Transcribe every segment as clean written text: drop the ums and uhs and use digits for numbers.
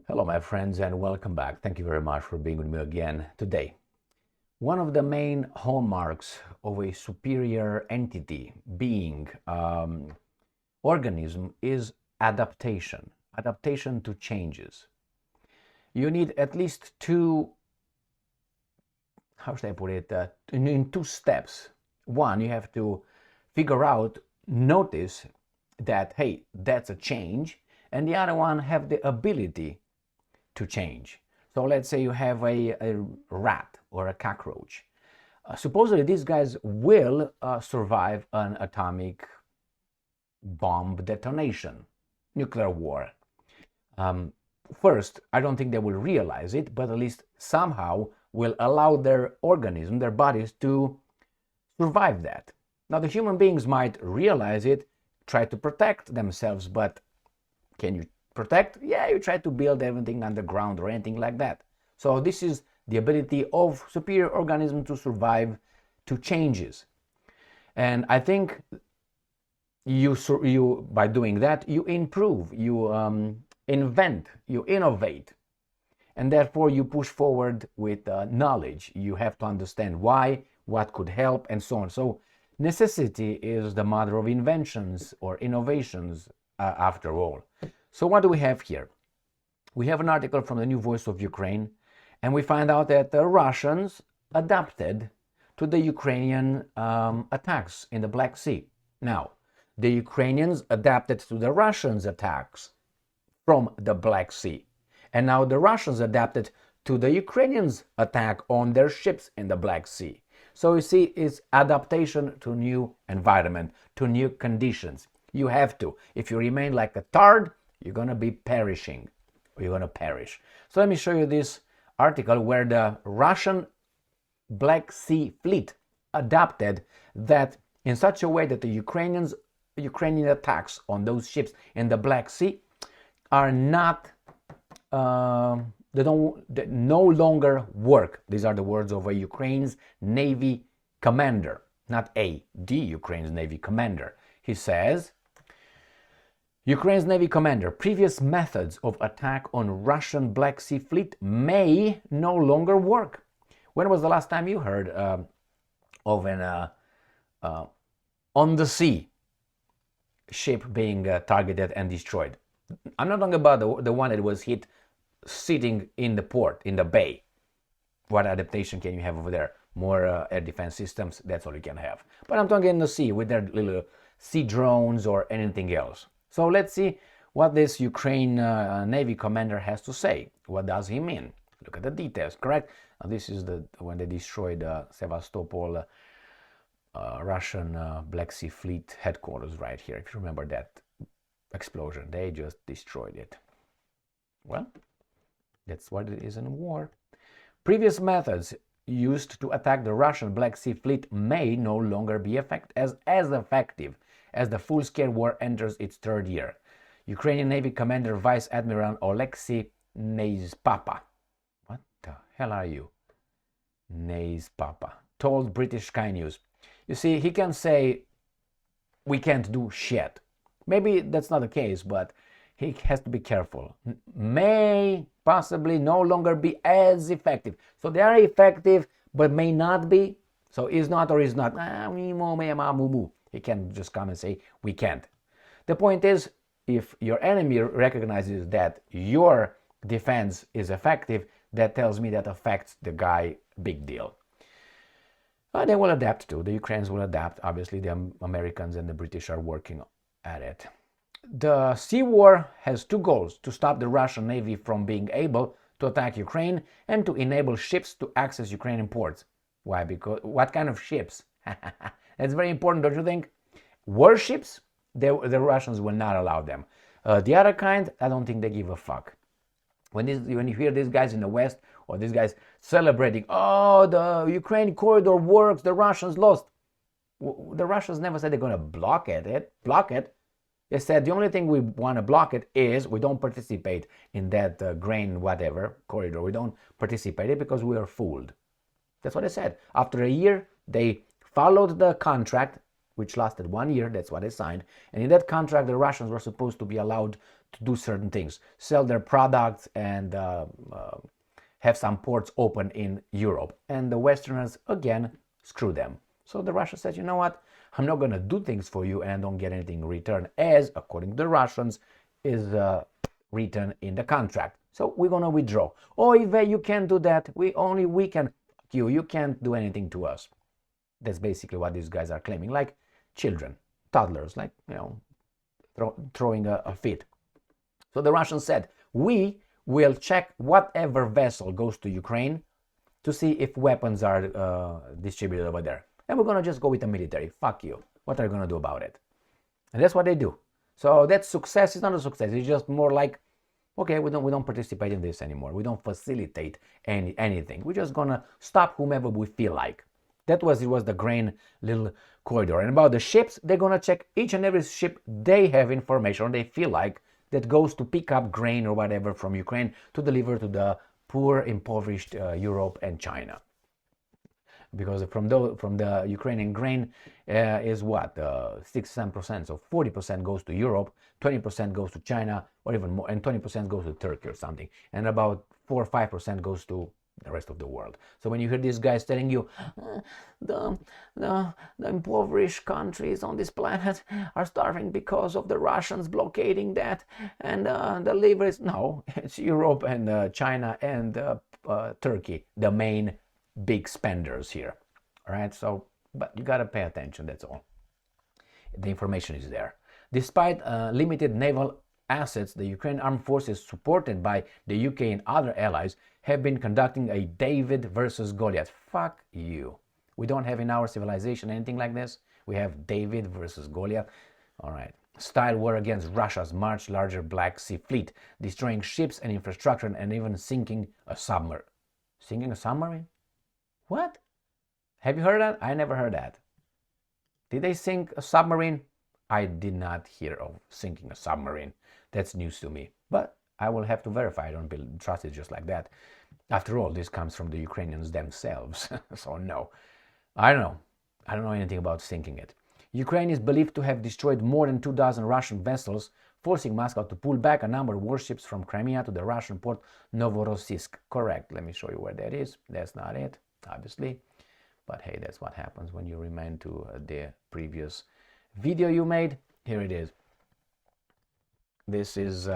Hello, my friends, and welcome back. Thank you very much for being with me again today. One of the main hallmarks of a superior entity, being, organism is adaptation to changes. You need at least two, how should I put it, in two steps. One, you have to figure out, notice that, hey, that's a change, and the other one, have the ability to change. So let's say you have a rat or a cockroach. Supposedly these guys will survive an atomic bomb detonation, nuclear war. First, I don't think they will realize it, but at least somehow will allow their organism, their bodies, to survive that. Now, the human beings might realize it, try to protect themselves, but can you protect? Yeah, you try to build everything underground or anything like that. So this is the ability of superior organism to survive to changes. And I think you by doing that, you improve, you invent, you innovate, and therefore you push forward with knowledge. You have to understand why, what could help, and so on. So necessity is the mother of inventions or innovations, after all. So what do we have here? We have an article from the New Voice of Ukraine, and we find out that the Russians adapted to the Ukrainian attacks in the Black Sea. Now, the Ukrainians adapted to the Russians' attacks from the Black Sea. And now the Russians adapted to the Ukrainians' attack on their ships in the Black Sea. So you see, it's adaptation to new environment, to new conditions. You have to. If you remain like a tard, you're going to be perishing. You're going to perish. So let me show you this article where the Russian Black Sea Fleet adapted that in such a way that the Ukrainian attacks on those ships in the Black Sea are not, they no longer work. These are the words of a Ukraine's Navy commander, not the Ukraine's Navy commander. He says, Ukraine's Navy commander, previous methods of attack on Russian Black Sea Fleet may no longer work. When was the last time you heard of an on the sea ship being targeted and destroyed? I'm not talking about the one that was hit sitting in the port, in the bay. What adaptation can you have over there? More air defense systems, that's all you can have. But I'm talking in the sea with their little sea drones or anything else. So let's see what this Ukraine Navy commander has to say. What does he mean? Look at the details, correct? This is when they destroyed Sevastopol, Russian Black Sea Fleet headquarters right here. If you remember that explosion, they just destroyed it. Well, that's what it is in war. Previous methods used to attack the Russian Black Sea Fleet may no longer be as effective as the full-scale war enters its third year. Ukrainian Navy Commander Vice Admiral Oleksiy Neyspapa, what the hell are you? Neyspapa told British Sky News. You see, he can say, we can't do shit. Maybe that's not the case, but he has to be careful. May possibly no longer be as effective. So they are effective, but may not be. So is not or is not. He can just come and say, we can't. The point is, if your enemy recognizes that your defense is effective, that tells me that affects the guy big deal. They will adapt too. The Ukrainians will adapt. Obviously, the Americans and the British are working at it. The sea war has two goals: to stop the Russian Navy from being able to attack Ukraine and to enable ships to access Ukrainian ports. Why? Because what kind of ships? That's very important, don't you think? Warships, the Russians will not allow them. The other kind, I don't think they give a fuck. When you hear these guys in the West or these guys celebrating, oh, the Ukraine corridor works, the Russians lost. The Russians never said they're going to block it. They said the only thing we want to block it is we don't participate in that grain whatever corridor. We don't participate it because we are fooled. That's what they said. After a year, they followed the contract, which lasted 1 year. That's what they signed. And in that contract, the Russians were supposed to be allowed to do certain things, sell their products and have some ports open in Europe. And the Westerners, again, screw them. So the Russia says, you know what, I'm not going to do things for you and I don't get anything in return, as, according to the Russians, is written in the contract. So we're going to withdraw. Oh, if you can't do that, we can, you can't do anything to us. That's basically what these guys are claiming, like children, toddlers, like, you know, throwing a fit. So the Russians said, we will check whatever vessel goes to Ukraine to see if weapons are distributed over there. And we're going to just go with the military. Fuck you. What are you going to do about it? And that's what they do. So that success is not a success. It's just more like, okay, we don't participate in this anymore. We don't facilitate anything. We're just going to stop whomever we feel like. It was the grain little corridor. And about the ships, they're going to check each and every ship they have information or they feel like that goes to pick up grain or whatever from Ukraine to deliver to the poor, impoverished Europe and China. Because from the Ukrainian grain is what, 6-7%, so 40% goes to Europe, 20% goes to China, or even more, and 20% goes to Turkey or something, and about 4 or 5% goes to the rest of the world. So when you hear these guys telling you the impoverished countries on this planet are starving because of the Russians blockading that and the livers, no, it's Europe and China and Turkey, the main big spenders here. All right, so but you got to pay attention, that's all. The information is there. Despite limited naval assets, the Ukrainian armed forces, supported by the UK and other allies, have been conducting a David versus Goliath. Fuck you. We don't have in our civilization anything like this. We have David versus Goliath. All right. Style war against Russia's much larger Black Sea fleet, destroying ships and infrastructure and even sinking a submarine. Sinking a submarine? What? Have you heard that? I never heard that. Did they sink a submarine? I did not hear of sinking a submarine. That's news to me. But I will have to verify. I don't trust it just like that. After all, this comes from the Ukrainians themselves. So no, I don't know. I don't know anything about sinking it. Ukraine is believed to have destroyed more than 2,000 Russian vessels, forcing Moscow to pull back a number of warships from Crimea to the Russian port Novorossiysk. Correct. Let me show you where that is. That's not it, obviously. But hey, that's what happens when you remain to the previous video you made. Here it is. This is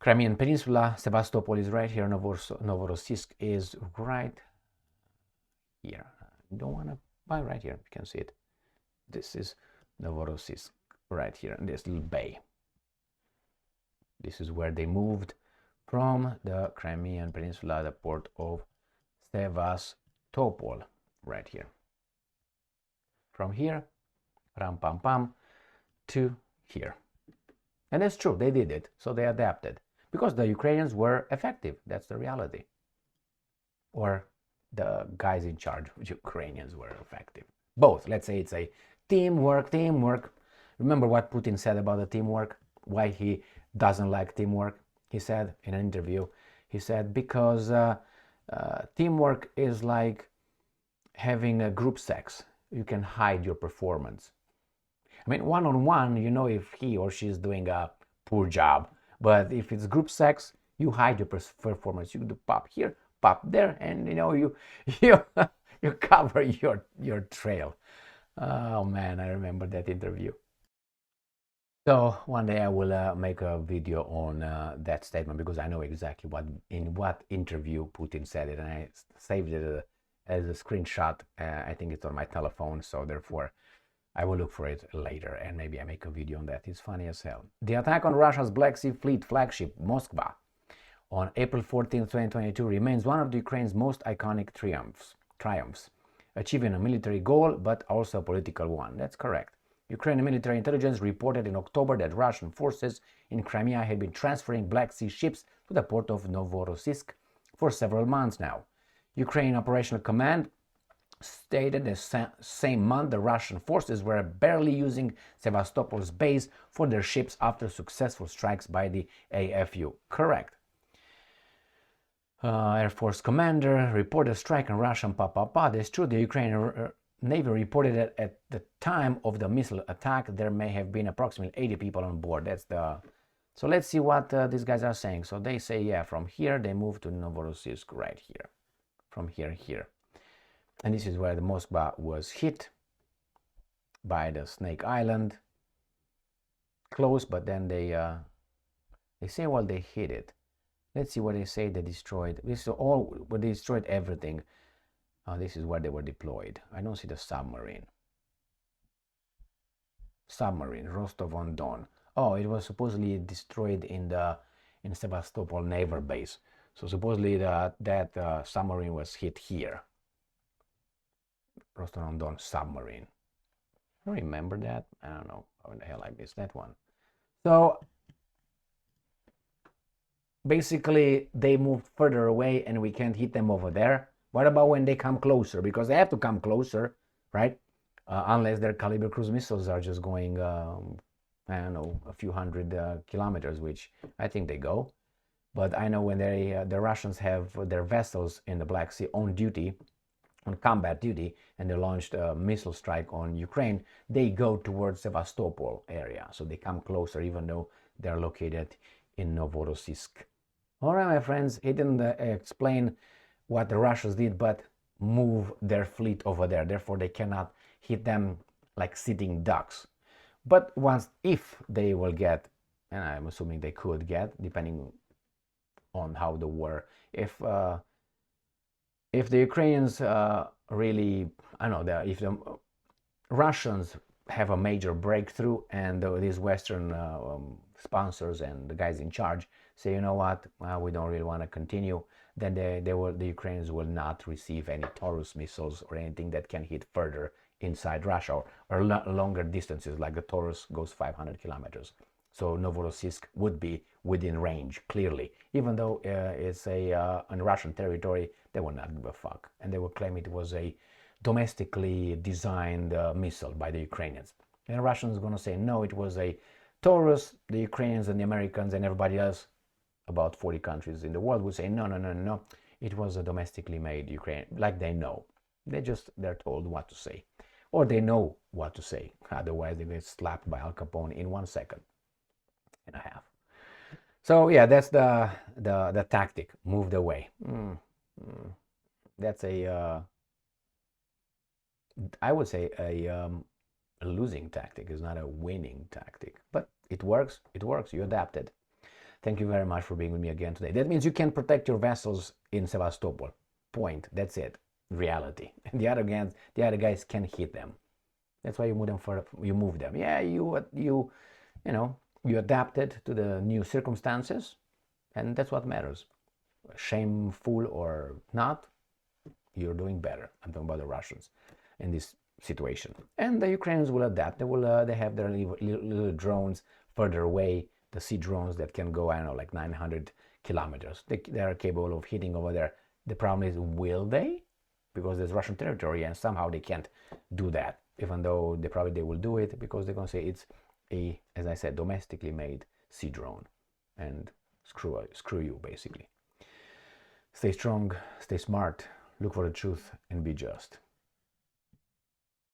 Crimean Peninsula. Sevastopol is right here. Novorossiysk is right here. You don't want to buy right here. You can see it. This is Novorossiysk right here in this little bay. This is where they moved from the Crimean Peninsula, the port of Sevastopol, right here. From here, ram pam pam, to here. And that's true, they did it, so they adapted. Because the Ukrainians were effective, that's the reality. Or the guys in charge of Ukrainians were effective. Both, let's say it's a teamwork. Remember what Putin said about the teamwork? Why he doesn't like teamwork? He said in an interview, he said, because teamwork is like having a group sex. You can hide your performance. I mean, one-on-one, you know if he or she is doing a poor job. But if it's group sex, you hide your performance. You do pop here, pop there, and you know you cover your trail. Oh man, I remember that interview. So one day I will make a video on that statement, because I know exactly in what interview Putin said it, and I saved it as a screenshot. I think it's on my telephone, so therefore I will look for it later and maybe I make a video on that. It's funny as hell. The attack on Russia's Black Sea Fleet flagship Moskva on April 14, 2022 remains one of Ukraine's most iconic triumphs, achieving a military goal but also a political one. That's correct. Ukrainian military intelligence reported in October that Russian forces in Crimea had been transferring Black Sea ships to the port of Novorossiysk for several months now. Ukraine Operational Command stated the same month the Russian forces were barely using Sevastopol's base for their ships after successful strikes by the AFU. Correct. Air Force commander reported strike on Russian That's true. The Ukrainian Navy reported that at the time of the missile attack, there may have been approximately 80 people on board. That's the... So let's see what these guys are saying. So they say, yeah, from here they moved to Novorossiysk right here. From here. And this is where the Moskva was hit by the Snake Island. Close, but then they say, well, they hit it. Let's see what they say. They destroyed. This is all. They destroyed everything. This is where they were deployed. I don't see the submarine. Submarine, Rostov-on-Don. Oh, it was supposedly destroyed in Sevastopol naval base. So supposedly that submarine was hit here. Rostov-on-Don submarine. I remember that. I don't know how the hell I missed that one. So basically they moved further away and we can't hit them over there. What about when they come closer? Because they have to come closer, right? Unless their Kalibr cruise missiles are just going, I don't know, a few hundred kilometers, which I think they go. But I know when the Russians have their vessels in the Black Sea on duty, on combat duty, and they launched a missile strike on Ukraine, they go towards Sevastopol area. So they come closer, even though they're located in Novorossiysk. All right, my friends, he didn't explain what the Russians did, but move their fleet over there. Therefore, they cannot hit them like sitting ducks. But if they will get, and I'm assuming they could get, depending on how the war, if the Ukrainians really, I don't know, if the Russians have a major breakthrough and these Western sponsors and the guys in charge say, you know what, we don't really want to continue, then the Ukrainians will not receive any Taurus missiles or anything that can hit further inside Russia or longer distances, like the Taurus goes 500 kilometers. So Novorossiysk would be within range, clearly. Even though it's on Russian territory, they will not give a fuck. And they will claim it was a domestically designed missile by the Ukrainians. And the Russians are going to say, no, it was a Taurus. The Ukrainians and the Americans and everybody else, about 40 countries in the world, would say, no. It was a domestically made Ukrainian, like they know. They're told what to say. Or they know what to say. Otherwise, they get slapped by Al Capone in 1 second and a half. So yeah, that's the tactic. Moved away. That's I would say a losing tactic. It's not a winning tactic, but it works. It works. You adapted. Thank you very much for being with me again today. That means you can protect your vessels in Sevastopol. Point. That's it. Reality. And the other guys can hit them. That's why you move them. Yeah, you adapted to the new circumstances, and that's what matters. Shameful or not, you're doing better. I'm talking about the Russians in this situation, and the Ukrainians will adapt. They have their little drones further away, the sea drones that can go, I don't know, like 900 kilometers. They are capable of hitting over there. The problem is, will they? Because there's Russian territory, and somehow they can't do that, even though they will do it, because they're going to say it's a, as I said, domestically made sea drone, and screw you, basically. Stay strong, stay smart, look for the truth, and be just.